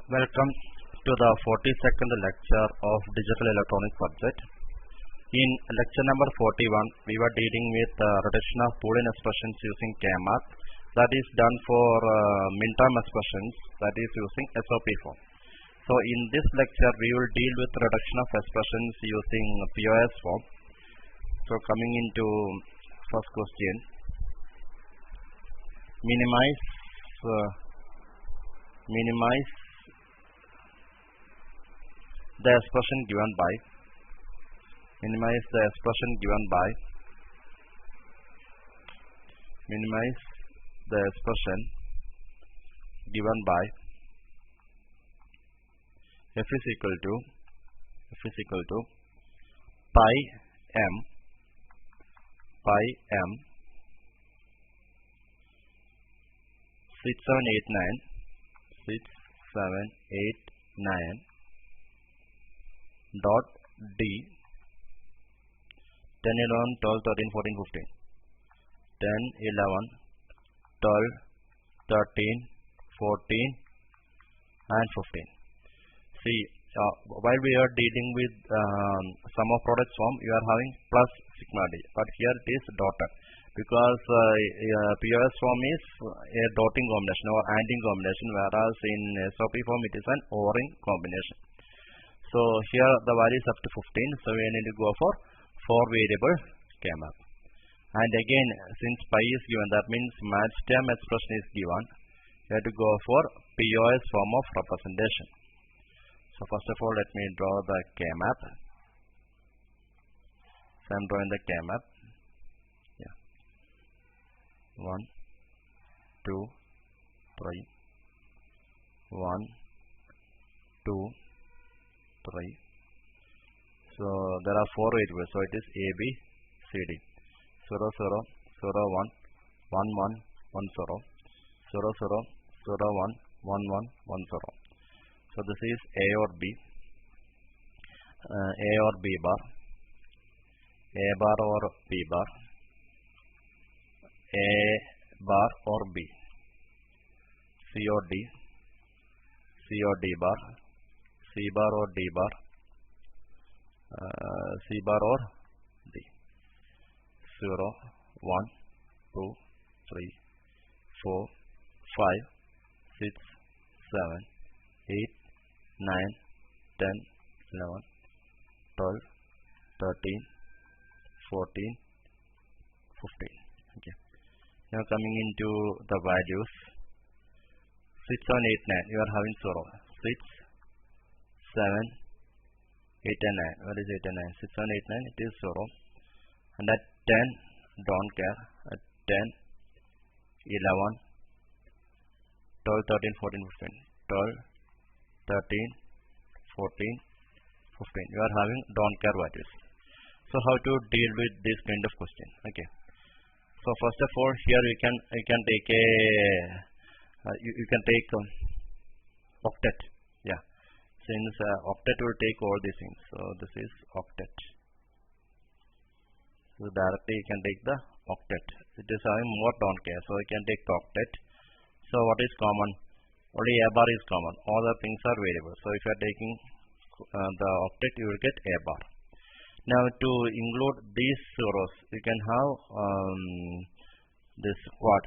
Welcome to the 42nd lecture of Digital Electronics subject. In lecture number 41, we were dealing with reduction of Boolean expressions using K-math. That is done for min-term expressions, that is using SOP form. So in this lecture, we will deal with reduction of expressions using POS form. So coming into first question, minimize the expression given by minimize the expression given by f is equal to pi m 6789 dot d 10 11 12 13 14 15 10 11 12 13 14 and 15. See, while we are dealing with sum of products form, you are having plus sigma d, but here it is dotted because POS form is a dotting combination or ANDing combination, whereas in SOP form it is an ORing combination. So here the value is up to 15, so we need to go for 4 variable K-math. And again, since pi is given, that means match term expression is given. You have to go for POS form of representation. So first of all, let me draw the K-math. So I am drawing the K-math. Yeah. 1, 2, 3. 1, 2, 3. So there are 4 variables. So it is A, B, C, D. 0, 0, 0, 1, 1, 1, 1, 0. 0, 0, 0, 1, 1, 1, 1, 1, 0. So this is A or B. A or B bar. A bar or B bar. A bar or B. C or D. C or D bar. C bar or D bar. C bar or D. 0, 1, 2, 3, 4, 5, 6, 7, 8, 9, 10, 11, 12, 13, 14, 15. Okay. Now coming into the values. 6, 7, 8, 9. You are having 0. 6, 7, 8 and 9. What is 8 and 9? 6, 7, 8, 9. It is 0. And at 10, don't care. At 10, 11, 12, 13, 14, 15. 12, 13, 14, 15. You are having don't care values. So how to deal with this kind of question? Okay. So first of all, here you can take a you can take octet. Yeah. Since octet will take all these things. So this is octet. So directly you can take the octet. It is having more don't care. So you can take the octet. So what is common? Only A bar is common. All the things are variable. So if you are taking the octet, you will get A bar. Now to include these zeros, you can have this quad.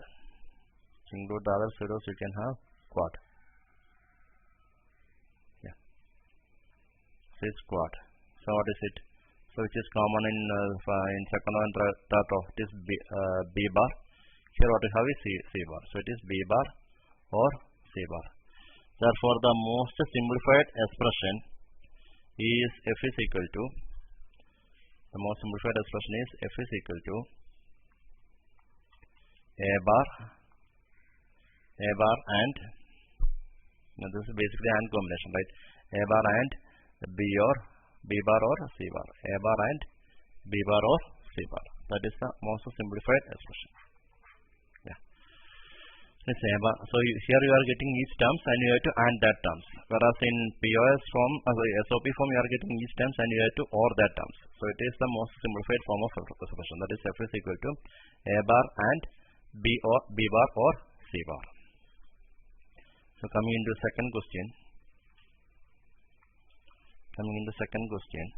To include the other zeros, you can have quad. Yeah. This is quad. So what is it? So which is common in second and third row? It is B bar. Here what you have is C bar. So it is B bar or C bar. Therefore, the most simplified expression is f is equal to. The most simplified expression is f is equal to A bar and. Now this is basically AND combination, right? A bar and B bar or C bar. A bar and B bar or C bar. That is the most simplified expression. Yeah. Let's say, so here you are getting each terms and you have to AND that terms. Whereas in POS form, SOP form, you are getting each terms and you have to OR that terms. So it is the most simplified form of expression. That is f is equal to A bar and B bar or C bar. So coming into second question. Coming in the second question.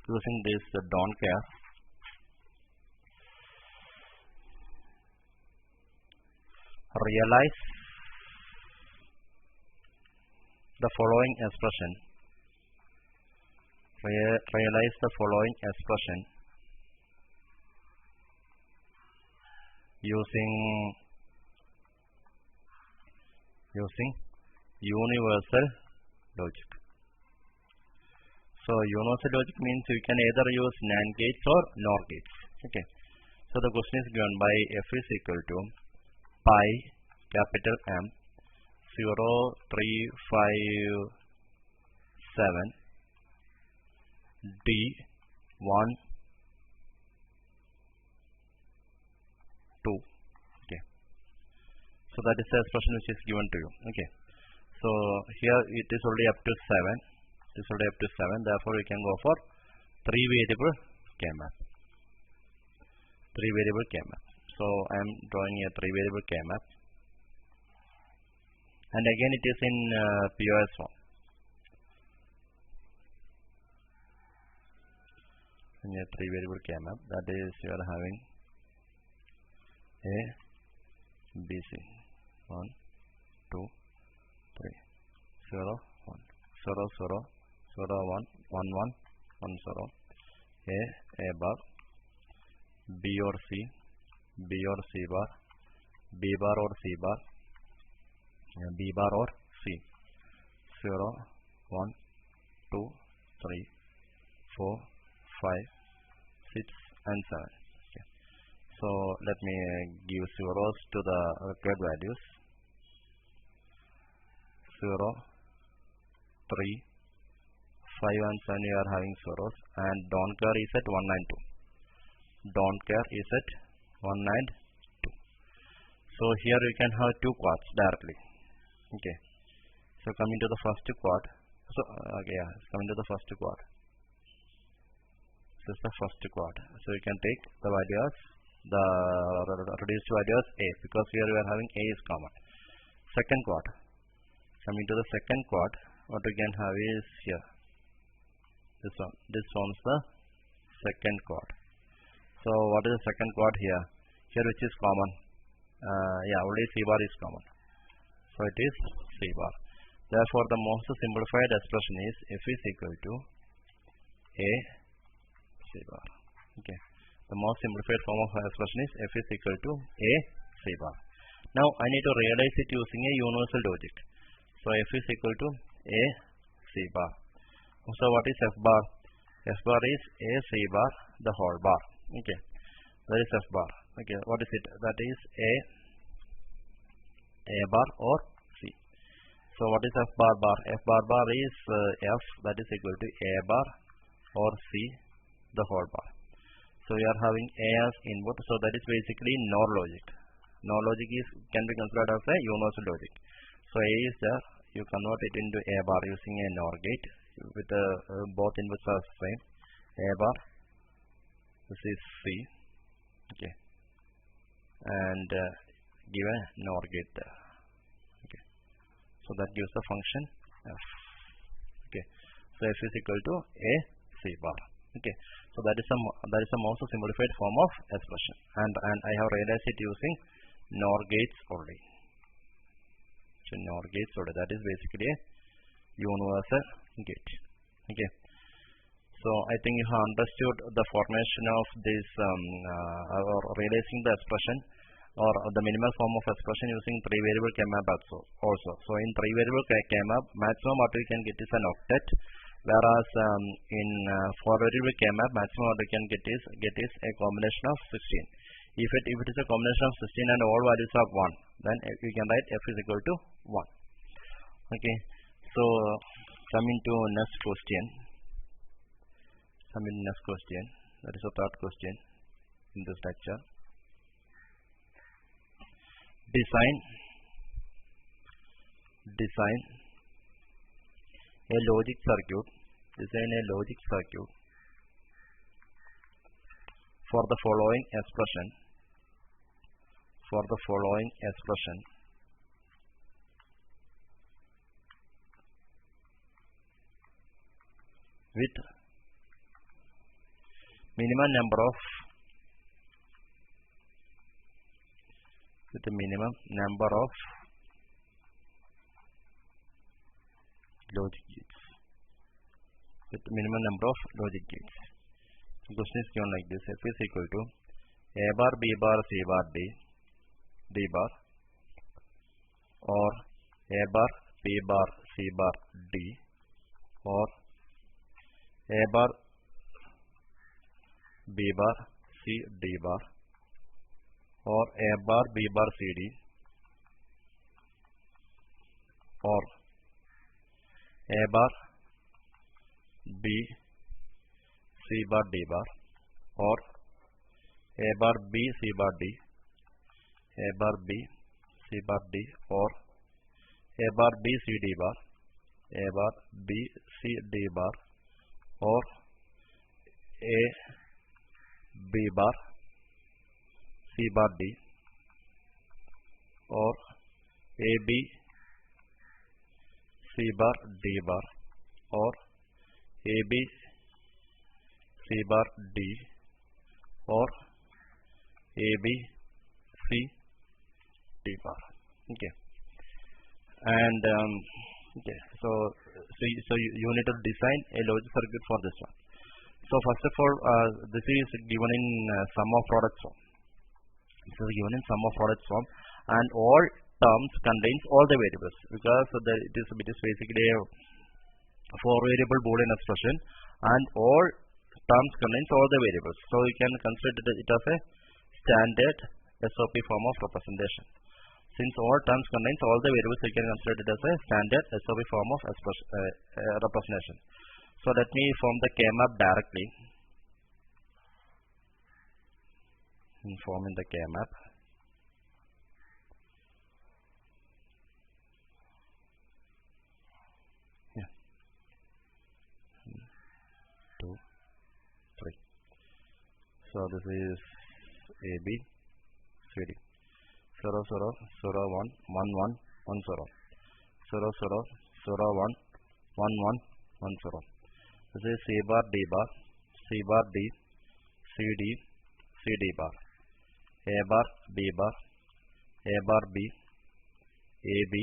Using this don't care, realize the following expression. Realize the following expression using universal logic. So universal logic means you can either use NAND gates or NOR gates. Okay. So the question is given by f is equal to pi capital M 0357 D 1 2. Okay. So that is the expression which is given to you. Okay. So here it is only up to 7. It is only up to 7. Therefore, we can go for 3 variable K-map. 3 variable K-map. So I am drawing a 3 variable K-map. And again it is in POS form. In a 3 variable K-map, that is you are having A, B, C. 1, 2, 3. 0, 1. 0, 0, 0, 1, 1, 1, 1, 0. A bar, B or C, B or C bar, B bar or C bar, B bar or C. 0, 1, 2, 3, 4, 5, 6 and 7. Okay. So let me give zeros to the required values. 0, 3, 5 and 7 you are having zeros, and don't care is at 1 and 2. Don't care is at 1 and 2. So here you can have 2 quads directly. Okay. So coming to the first quad. So coming to the first quad. This is the first quad. So you can take the values, the reduced values A, because here we are having A is common. Second quad. Coming to the second quad, what we can have is here. This one. This forms the second quad. So what is the second quad here? Here which is common? Only C bar is common. So it is C bar. Therefore the most simplified expression is F is equal to A C bar. Okay. The most simplified form of expression is F is equal to A C bar. Now I need to realize it using a universal logic. So F is equal to A C bar. So what is F bar? F bar is A C bar the whole bar. Okay. That is F bar. Okay. What is it? That is A bar or C. So what is F bar bar? F bar bar is F that is equal to A bar or C the whole bar. So we are having A as input. So that is basically NOR logic. NOR logic can be considered as a universal logic. So A is there. You convert it into A bar using a NOR gate with both inputs are same. A bar. This is C. Okay. And give a NOR gate there. Okay. So that gives the function F. Okay. So F is equal to A C bar. Okay. So that is the most simplified form of expression, and I have realized it using NOR gates only. So NOR gates only. That is basically a universal gate. Okay. So I think you have understood the formation of this or realizing the expression or the minimal form of expression using 3 variable K-map also. So in 3 variable K-map, maximum what we can get is an octet, whereas in 4 variable K-map, maximum what we can get is a combination of 16. If it is a combination of 16 and all values are 1, then you can write F is equal to 1. Okay. So coming to next question. That is the third question in this lecture. Design a logic circuit. Design a logic circuit for the following expression. with minimum number of logic gates. The question is given like this: F is equal to A bar, B bar, C bar, D bar, or A bar, B bar, C bar, D, or A bar, B bar, C, D bar, or A bar, B bar, C, D, or A bar, B, C bar, D bar, or A bar, B, C bar, D, A bar, B, C bar, D, or A bar, B, C, D bar, A bar, B, C, D bar, or A, B bar, C bar, D, or A, B, C bar, D bar, or A, B, C bar, D, or A, B, C, D bar. Okay. And so you need to design a logic circuit for this one. So first of all, this is given in sum of products form. This is given in sum of products form, and all terms contains all the variables, because it is basically a 4-variable Boolean expression, and all terms contains all the variables. So you can consider it as a standard SOP form of representation. Since all terms contains all the variables, you can consider it as a standard SOP form of representation. So let me form the K-map directly. Forming the K-map. Yeah. 2, 3. So this is AB, CD. 0, 0, 0, 1, 1, 1, 1, 0. 0, 0, 0, 1, 1, 1, 1, 0. This is C bar, D bar, C bar, D, CD, CD bar, A bar, B bar, A bar, B, AB,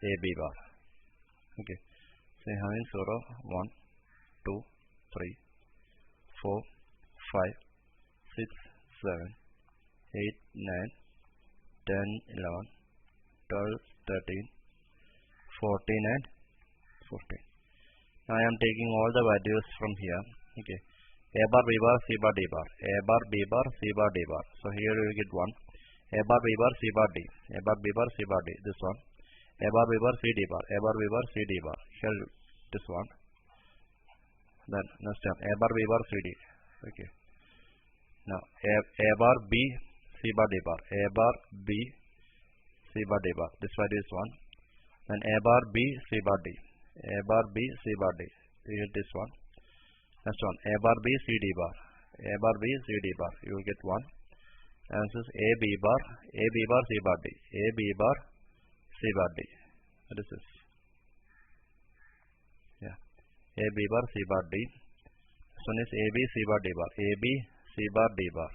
AB bar. Okay. So having 0, 1, 2, 3, 4, 5, 6, 7, 8, 9, 10, 11, 12, 13, 14, and 14. Now I am taking all the values from here. Okay. A bar, B bar, C bar, D bar. A bar, B bar, C bar, D bar. So here you will get 1. A bar, B bar, C bar, D. A bar, B bar, C bar, D. This one. A bar, B bar, C, D bar. A bar, B bar, C, D bar. Here this one. Then next time A bar, B bar, C, D. Okay. Now A bar, B, C bar, D bar. A bar, B, C bar, D bar. This value is 1. Then A bar, B, C bar, D. A bar, B, C bar, D. You get this one. Next one. A bar, B, C, D bar. A bar, B, C, D bar. You will get 1. And this is A, B bar, A, B bar, C bar, D. A, B bar, C bar, D. What is this? Yeah. A, B bar, C bar, D. This one is A, B, C bar, D bar. A, B, C bar, D bar.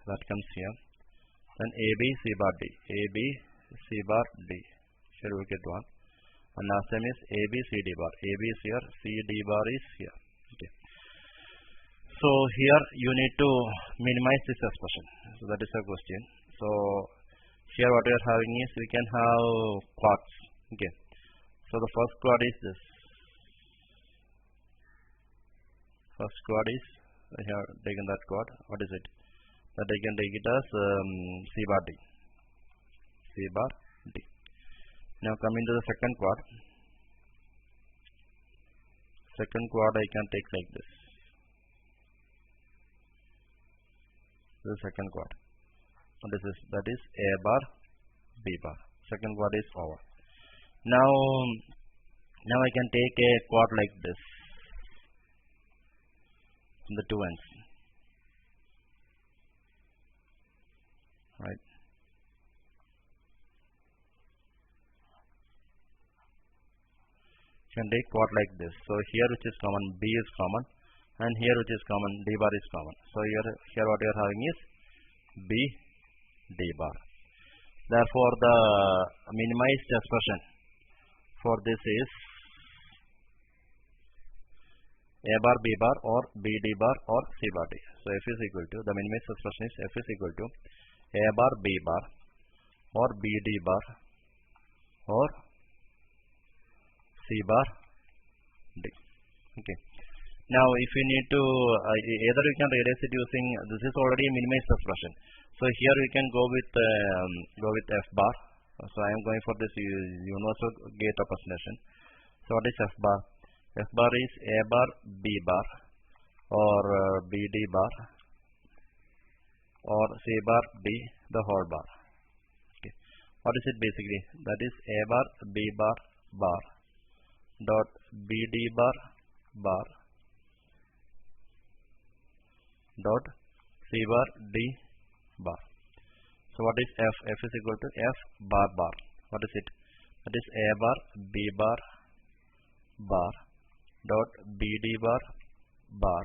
That comes here. Then A, B, C bar, D. A, B, C bar, D. Here we get 1. And last time is A, B, C, D bar. A, B is here, C, D bar is here. Okay. So here you need to minimize this expression. So that is a question. So here what we are having is we can have quads. Okay. So the first quad is this. First quad is, I have taken that quad. What is it? That I can take it as C bar D. C bar D. Now coming to the second quad. Second quad I can take like this. The second quad. What is this? That is A bar, B bar. Second quad is over. Now I can take a quad like this from the two ends. Right. can take what like this. So here which is common, B is common, and here which is common, D bar is common. So here what you are having is B D bar. Therefore the minimized expression for this is A bar B bar or B D bar or C bar D. So F is equal to, the minimized expression is F is equal to A bar B bar or B D bar or C bar D. Okay. Now if you need to either you can realize it using, this is already a minimized expression. So here we can go with F bar. So I am going for this universal gate approximation. So what is F bar? F bar is A bar B bar or B D bar or C bar D the whole bar. Okay. What is it basically? That is A bar B bar bar dot B D bar bar dot C bar D bar. So what is F? F is equal to F bar bar. What is it? That is A bar B bar bar dot B D bar bar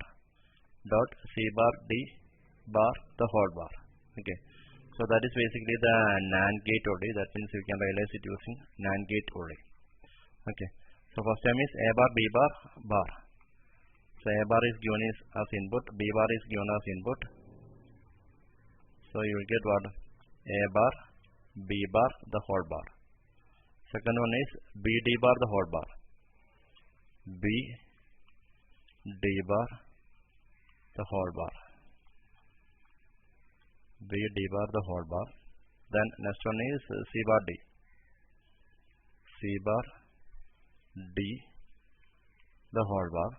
dot C bar D bar the whole bar. Okay. So that is basically the NAND gate only. That means you can realize it using NAND gate only. Okay. So first time is A bar B bar bar. So A bar is given as input, B bar is given as input. So you will get what? A bar B bar the whole bar. Second one is B D bar the whole bar. B D bar the whole bar. B D bar the whole bar. Then next one is C bar D. C bar D the whole bar,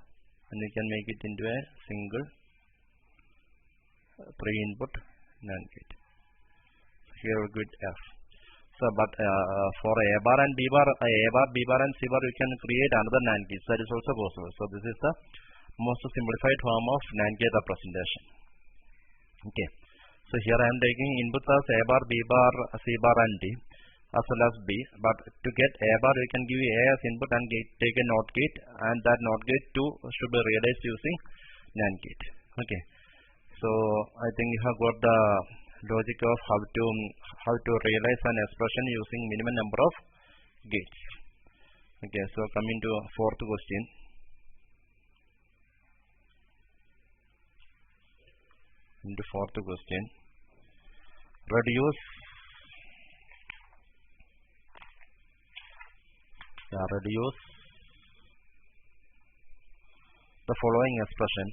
and you can make it into a single 3 input NAND gate. So here we get F. So but for A bar and B bar, A bar, B bar and C bar, we can create another NAND gate. That is also possible. So this is the most simplified form of NAND gate representation. Okay. So here I am taking inputs as A bar, B bar, C bar and D as well as B. But to get A bar, we can give A as input and take a NOT gate, and that NOT gate too should be realized using NAND gate. Okay. So I think you have got the logic of how to realize an expression using minimum number of gates. Okay, so coming to fourth question. Reduce the following expression.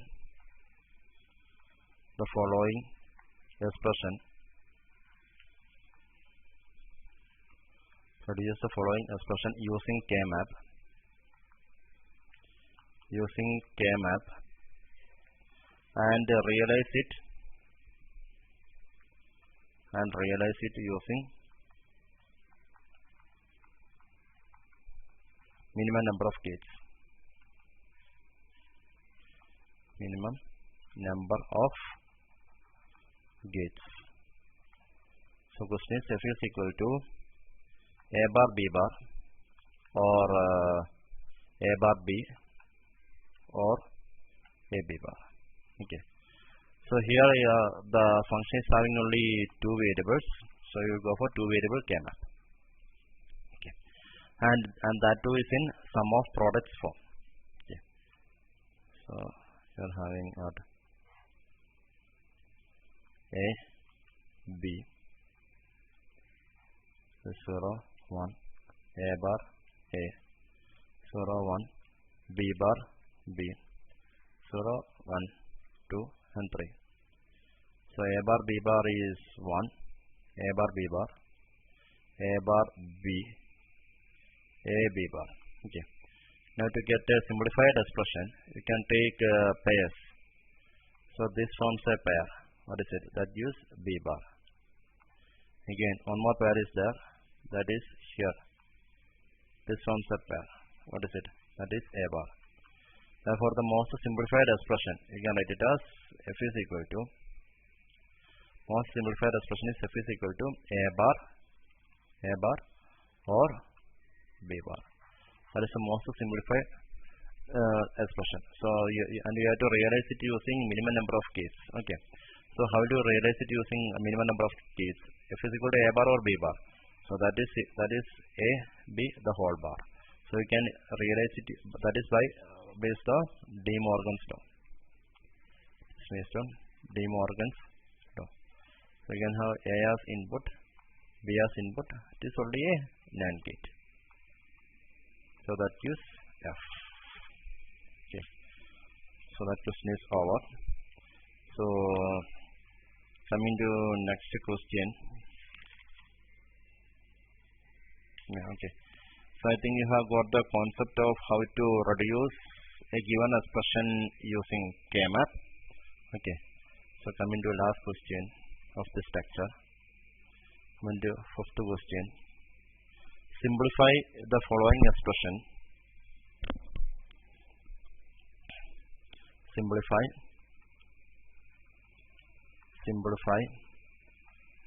Reduce the following expression using K-map. And realize it using minimum number of gates. So question is F is equal to A bar B bar or A bar B or A B bar. Okay. So here the function is having only 2 variables. So you will go for 2 variable K-map. Okay. And that too is in sum of products form. Okay. So you are having A B 0 1 A bar A 0 1 B bar B 0 1 2 and 3. So A bar B bar is 1, A bar B bar, A bar B, A B bar. Okay. Now to get a simplified expression, you can take pairs. So this forms a pair. What is it? That gives B bar. Again, one more pair is there. That is here. This forms a pair. What is it? That is A bar. Therefore, the most simplified expression, you can write it as F is equal to, most simplified expression is F is equal to A bar or B bar. That is the most simplified expression. So and you have to realize it using minimum number of keys. Okay. So how do you realize it using a minimum number of keys? F is equal to a bar or b bar. So that is a b the whole bar. So you can realize it. That is by based on De Morgan's law. It's based on De Morgan's law. So you can have a as input, b as input. It is only a NAND gate. So that gives f. Okay. So that question is over. So coming to next question. Yeah, okay. So I think you have got the concept of how to reduce a given expression using K-map. Okay. So coming to last question of this lecture. Coming to fifth question. Simplify the following expression. Simplify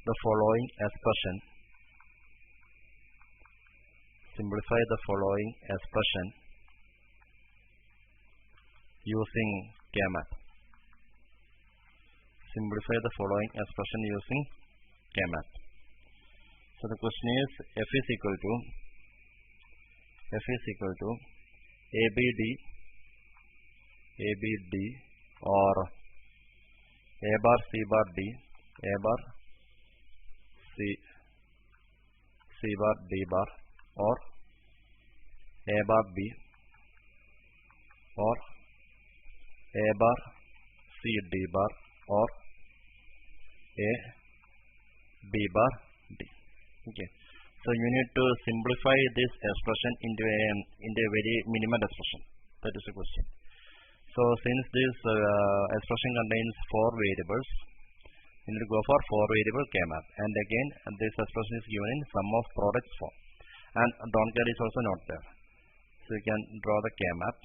the following expression. Simplify the following expression using K-map. Simplify the following expression using K-map. So the question is f is equal to ABD or a bar c bar d, a bar c bar d bar, or a bar b, or a bar c d bar, or a b bar d. Okay. So you need to simplify this expression into a very minimal expression. That is the question. So since this expression contains 4 variables, you need to go for 4 variable K-map. And again, this expression is given in sum of products form. And don't care is also not there. So you can draw the K-map.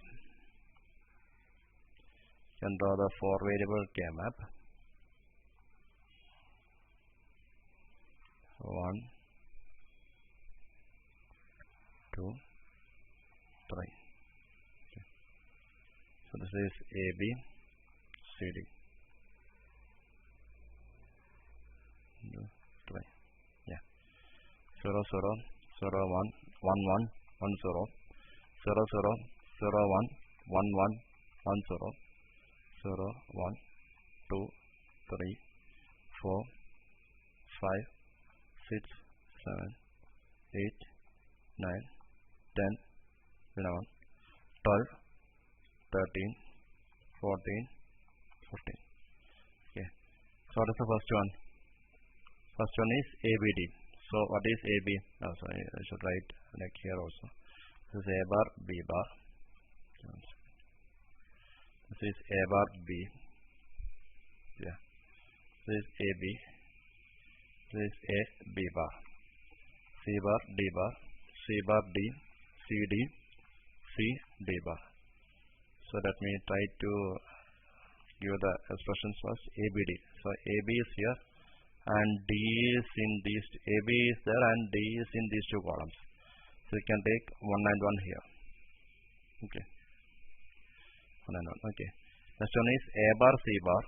You can draw the 4 variable K-map. 1, 2, 3. So this is AB, CD. 2, 3. Yeah. 0, 0, 0, 1, 1, 1, 1, 0, 0, 0, 0, 1, 1, 1, 0, 0, 1, 2, 3, 4, 5, 6, 7, 8, 9, 10, 11, 12, 13, 14, 15. Okay. So what is the first one? First one is ABD. So what is AB? Oh, sorry, I should write like here also. This is A bar, B bar. This is A bar, B. Yeah. This is AB. This is A, B bar. C bar, D bar. C bar, D. C, D. C, D bar. So let me try to give the expressions first. ABD. So AB is here and D is in these. AB is there and D is in these 2 columns. So you can take 1 and 1 here. Okay. 1 and 1. Okay. Next one is A bar, C bar.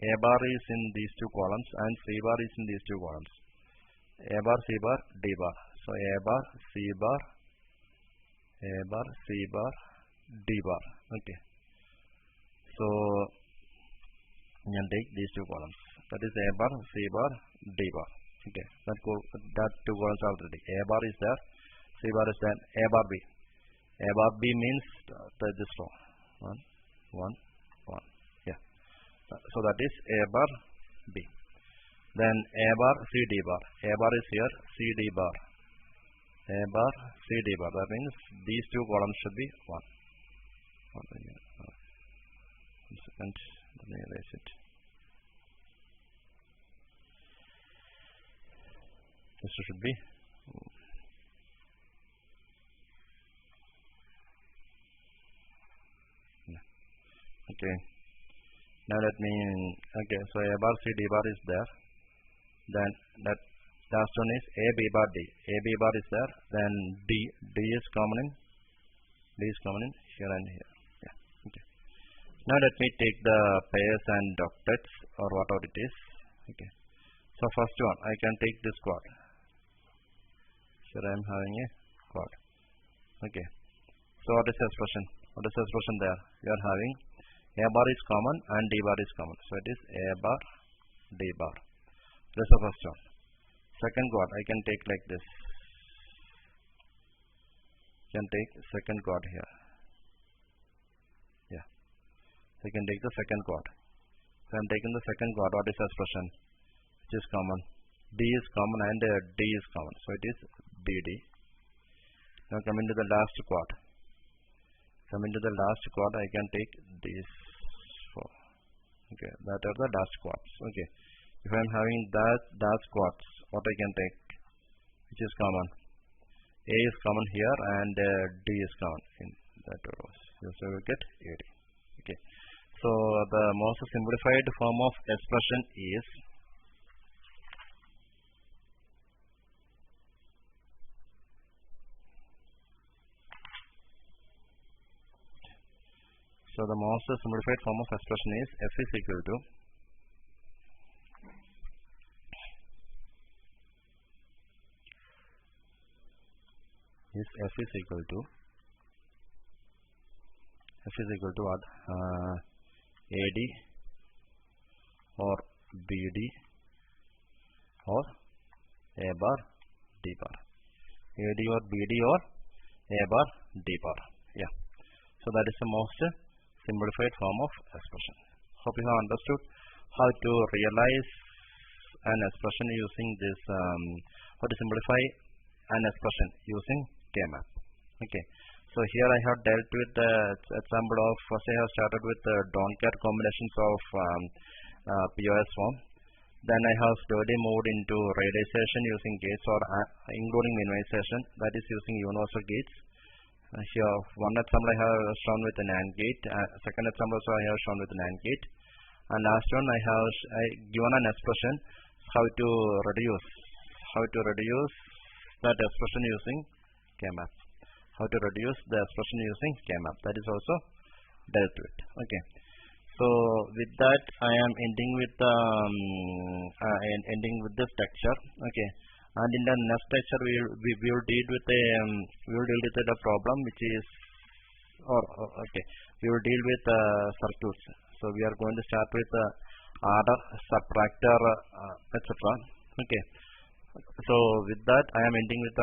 A bar is in these 2 columns and C bar is in these 2 columns. A bar, C bar, D bar. So A bar, C bar, A bar, C bar, D bar. Okay. So you can take these 2 columns. That is A bar, C bar, D bar. Okay. That 2 columns are already. A bar is there. C bar is there. A bar B. A bar B means this row. 1, 1, 1. Yeah. So that is A bar B. Then A bar, C, D bar. A bar is here. C, D bar. A bar, C, D bar. That means these 2 columns should be 1. 1 second. Let me erase it. This should be okay. Now let me okay. So A bar, C, D bar is there. Then that last one is A, B bar, D. A, B bar is there. Then D. D is common in D is common in here and here. Yeah. Okay. Now let me take the pairs and octets or whatever it is. Okay. So first one, I can take this quad. Here I am having a quad. Okay. So what is the expression? What is the expression there? We are having A bar is common and D bar is common. So it is A bar, D bar. That's the first one. Second quad I can take like this. Can take second quad here. Yeah. I can take the second quad. So I am taking the second quad. What is the expression? Which is common? D is common and D is common. So it is BD. Now coming to the last quad. Coming to the last quad, I can take these four. Okay, that are the last quads. Okay, if I am having that quads, what I can take, which is common? A is common here and D is common in that rows. So we get AD. Okay, so the most simplified form of expression is So the most simplified form of expression is F is equal to what? AD or BD or A bar D bar. AD or BD or A bar D bar. Yeah. So that is the most simplified form of expression. Hope you have understood how to realize an expression using this, how to simplify an expression using K-map. Okay. So here I have dealt with the example of, first I have started with the don't care combinations of POS form. Then I have slowly moved into realization using gates or including minimization, that is using universal gates. Here one example I have shown with an AND gate, second example also I have shown with an AND gate, and last one I have given an expression how to reduce that expression using K-map. How to reduce the expression using K-map, that is also dealt with. Okay. So with that I am ending with this lecture. Okay. And in the next lecture we will deal with a problem which is we will deal with circuits. So we are going to start with adder, subtractor, etc. Okay. So with that I am ending with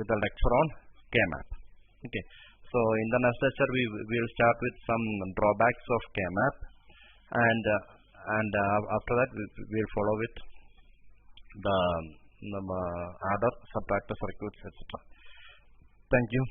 the lecture on K-map. Okay. So in the next lecture we will start with some drawbacks of K-map, and after that we will follow with the adder, subtractor circuits, etc. Thank you.